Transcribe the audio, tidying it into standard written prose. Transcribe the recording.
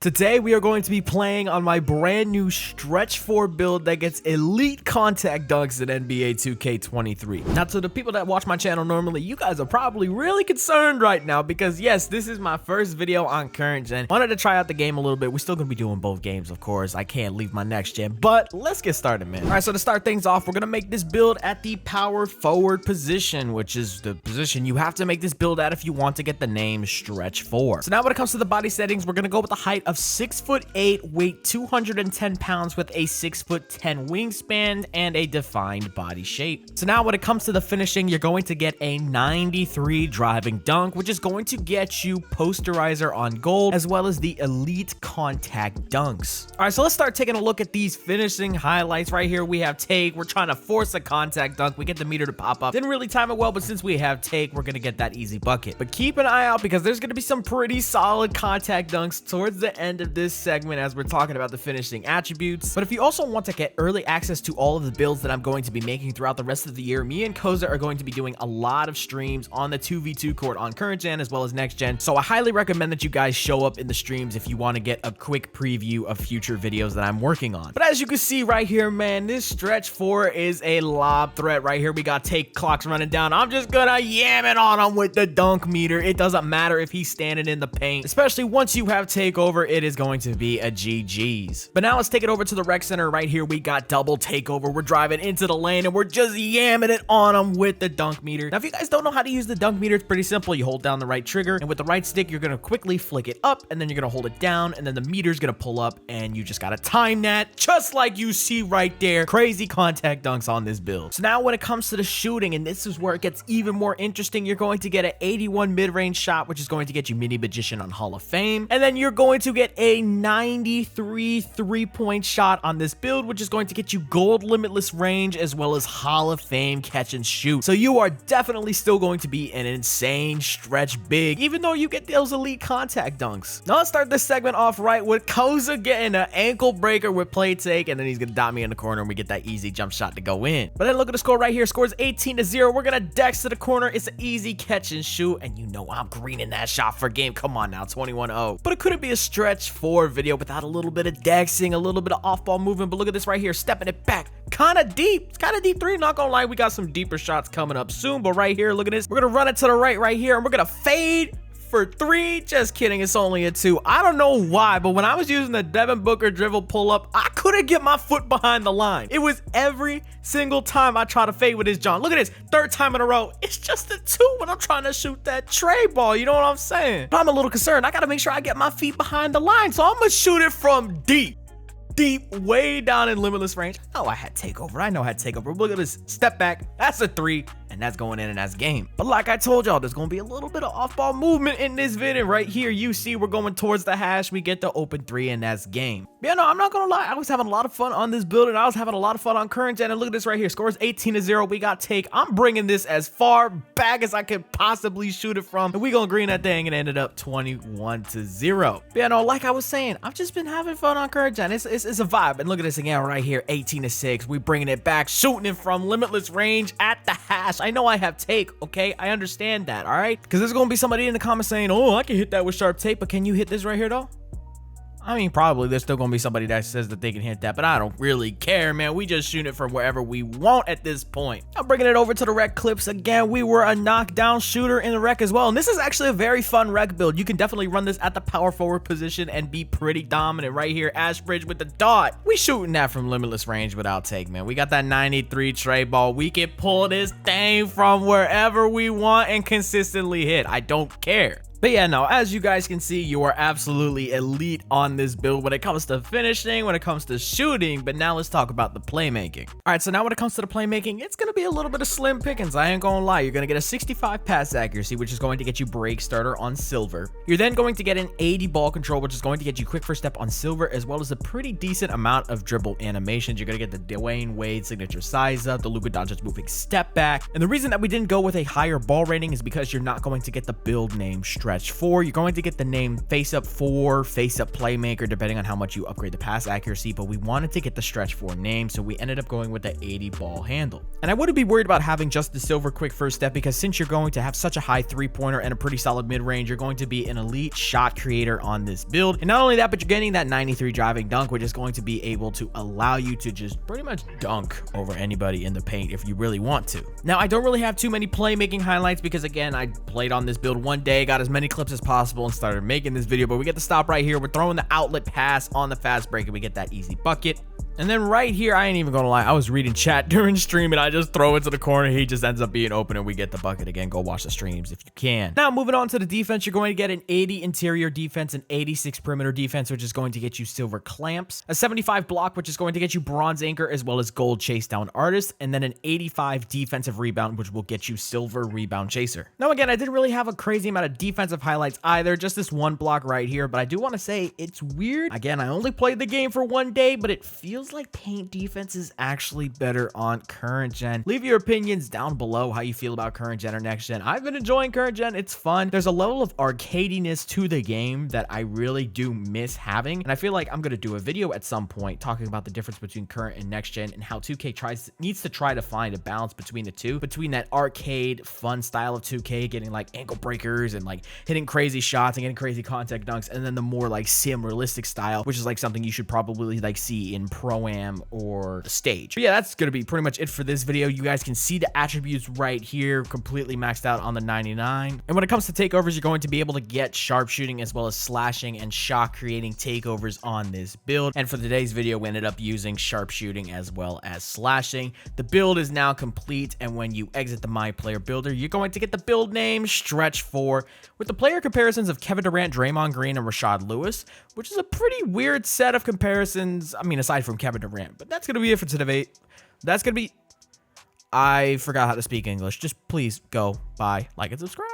Today we are going to be playing on my brand new stretch 4 build that gets elite contact dunks in NBA 2K23. Now, to the people that watch my channel normally, you guys are probably really concerned right now because yes, this is my first video on current gen. Wanted to try out the game a little bit. We're still gonna be doing both games, of course. I can't leave my next gen, but let's get started, man. All right, so to start things off, we're gonna make this build at the power forward position, which is the position you have to make this build at if you want to get the name stretch 4. So now when it comes to the body settings, we're gonna go with the height of 6'8", weight 210 pounds with a 6'10" wingspan and a defined body shape. So now when it comes to the finishing, you're going to get a 93 driving dunk, which is going to get you posterizer on gold as well as the elite contact dunks. All right, so let's start taking a look at these finishing highlights. Right here we have take. We're trying to force a contact dunk. We get the meter to pop up. Didn't really time it well, but since we have take, we're gonna get that easy bucket. But keep an eye out because there's gonna be some pretty solid contact dunks towards the end of this segment as we're talking about the finishing attributes. But if you also want to get early access to all of the builds that I'm going to be making throughout the rest of the year, me and Koza are going to be doing a lot of streams on the 2v2 court on current gen as well as next gen. So I highly recommend that you guys show up in the streams if you want to get a quick preview of future videos that I'm working on. But as you can see right here, man, this stretch 4 is a lob threat right here. We got take clocks running down. I'm just gonna yam it on him with the dunk meter. It doesn't matter if he's standing in the paint, especially once you have takeover, it is going to be a GG's. But now let's take it over to the rec center. Right here we got double takeover. We're driving into the lane and we're just yamming it on him with the dunk meter. Now if you guys don't know how to use the dunk meter, it's pretty simple. You hold down the right trigger and with the right stick you're gonna quickly flick it up and then you're gonna hold it down and then the meter's gonna pull up and you just gotta time that just like you see right there. Crazy contact dunks on this build. So now when it comes to the shooting, and this is where it gets even more interesting, you're going to get an 81 mid-range shot, which is going to get you mini magician on Hall of Fame, and then you're going to get a 93 3-point shot on this build, which is going to get you gold limitless range as well as Hall of Fame catch and shoot. So you are definitely still going to be an insane stretch big, even though you get those elite contact dunks. Now let's start this segment off right with Koza getting an ankle breaker with play take, and then he's gonna dot me in the corner and we get that easy jump shot to go in. But then look at the score right here. Scores 18-0. We're gonna dex to the corner. It's an easy catch and shoot, and you know I'm greening that shot for game. Come on now, 21-0. But it couldn't be a stretch 4 video without a little bit of dexing, a little bit of off-ball movement. But look at this right here, stepping it back. Kind of deep. It's kind of deep three. Not gonna lie, we got some deeper shots coming up soon. But right here, look at this. We're gonna run it to the right here, and we're gonna fade for 3. Just kidding, it's only a 2. I don't know why, but when I was using the Devin Booker dribble pull-up, I couldn't get my foot behind the line. It was every single time I try to fade with this John. Look at this, 3rd time in a row. It's just a 2 when I'm trying to shoot that tray ball, you know what I'm saying? But I'm a little concerned. I gotta make sure I get my feet behind the line, so I'm gonna shoot it from deep, way down in limitless range. Oh, I had takeover. I know I had takeover. Look at this, step back. That's a 3. And that's going in and that's game. But like I told y'all, there's going to be a little bit of off-ball movement in this vid. And right here, you see we're going towards the hash. We get the open 3 and that's game. Yeah, no, I'm not going to lie. I was having a lot of fun on this build and I was having a lot of fun on current gen. And look at this right here. Scores 18-0. We got take. I'm bringing this as far back as I could possibly shoot it from. And we going to green that thing and ended up 21-0. Yeah, no, like I was saying, I've just been having fun on current gen. It's a vibe. And look at this again right here. 18-6. We bringing it back, shooting it from limitless range at the hash. I know I have take, okay? I understand that, all right? Because there's going to be somebody in the comments saying, oh, I can hit that with sharp tape, but can you hit this right here, though? I mean, probably there's still gonna be somebody that says that they can hit that, but I don't really care, man. We just shoot it from wherever we want at this point. I'm bringing it over to the rec clips again. We were a knockdown shooter in the rec as well, and this is actually a very fun rec build. You can definitely run this at the power forward position and be pretty dominant. Right here, Ashbridge with the dot. We shooting that from limitless range without take, man. We got that 93 tray ball. We can pull this thing from wherever we want and consistently hit. I don't care. But yeah, no, as you guys can see, you are absolutely elite on this build when it comes to finishing, when it comes to shooting. But now let's talk about the playmaking. All right, so now when it comes to the playmaking, it's going to be a little bit of slim pickings. I ain't going to lie. You're going to get a 65 pass accuracy, which is going to get you break starter on silver. You're then going to get an 80 ball control, which is going to get you quick first step on silver, as well as a pretty decent amount of dribble animations. You're going to get the Dwayne Wade signature size up, the Luka Doncic moving step back. And the reason that we didn't go with a higher ball rating is because you're not going to get the build name stretch stretch 4. You're going to get the name face up 4, face up playmaker, depending on how much you upgrade the pass accuracy, but we wanted to get the stretch 4 name, so we ended up going with the 80 ball handle. And I wouldn't be worried about having just the silver quick first step, because since you're going to have such a high 3-pointer and a pretty solid mid-range, you're going to be an elite shot creator on this build. And not only that, but you're getting that 93 driving dunk, which is going to be able to allow you to just pretty much dunk over anybody in the paint if you really want to. Now, I don't really have too many playmaking highlights because, again, I played on this build one day, got as many clips as possible, and started making this video, but we get to stop right here. We're throwing the outlet pass on the fast break, and we get that easy bucket. And then right here, I ain't even gonna lie, I was reading chat during stream and I just throw it to the corner. He just ends up being open and we get the bucket again. Go watch the streams if you can. Now, moving on to the defense, you're going to get an 80 interior defense, an 86 perimeter defense, which is going to get you silver clamps, a 75 block, which is going to get you bronze anchor, as well as gold chase down artist, and then an 85 defensive rebound, which will get you silver rebound chaser. Now, again, I didn't really have a crazy amount of defensive highlights either, just this one block right here, but I do want to say it's weird. Again, I only played the game for one day, but it feels like paint defense is actually better on current gen. Leave your opinions down below how you feel about current gen or next gen. I've been enjoying current gen. It's fun. There's a level of arcadiness to the game that I really do miss having, and I feel like I'm going to do a video at some point talking about the difference between current and next gen and how 2K needs to try to find a balance between the two, between that arcade fun style of 2K getting like ankle breakers and like hitting crazy shots and getting crazy contact dunks, and then the more like sim realistic style, which is like something you should probably like see in Pro-Am or the stage. But yeah, that's gonna be pretty much it for this video. You guys can see the attributes right here, completely maxed out on the 99. And when it comes to takeovers, you're going to be able to get sharpshooting as well as slashing and shot creating takeovers on this build. And for today's video, we ended up using sharpshooting as well as slashing. The build is now complete, and when you exit the My Player Builder, you're going to get the build name Stretch 4 with the player comparisons of Kevin Durant, Draymond Green, and Rashad Lewis, which is a pretty weird set of comparisons. I mean, aside from Kevin Durant. But that's going to be it for today. That's going to be... I forgot how to speak English. Just please go, bye, like, and subscribe.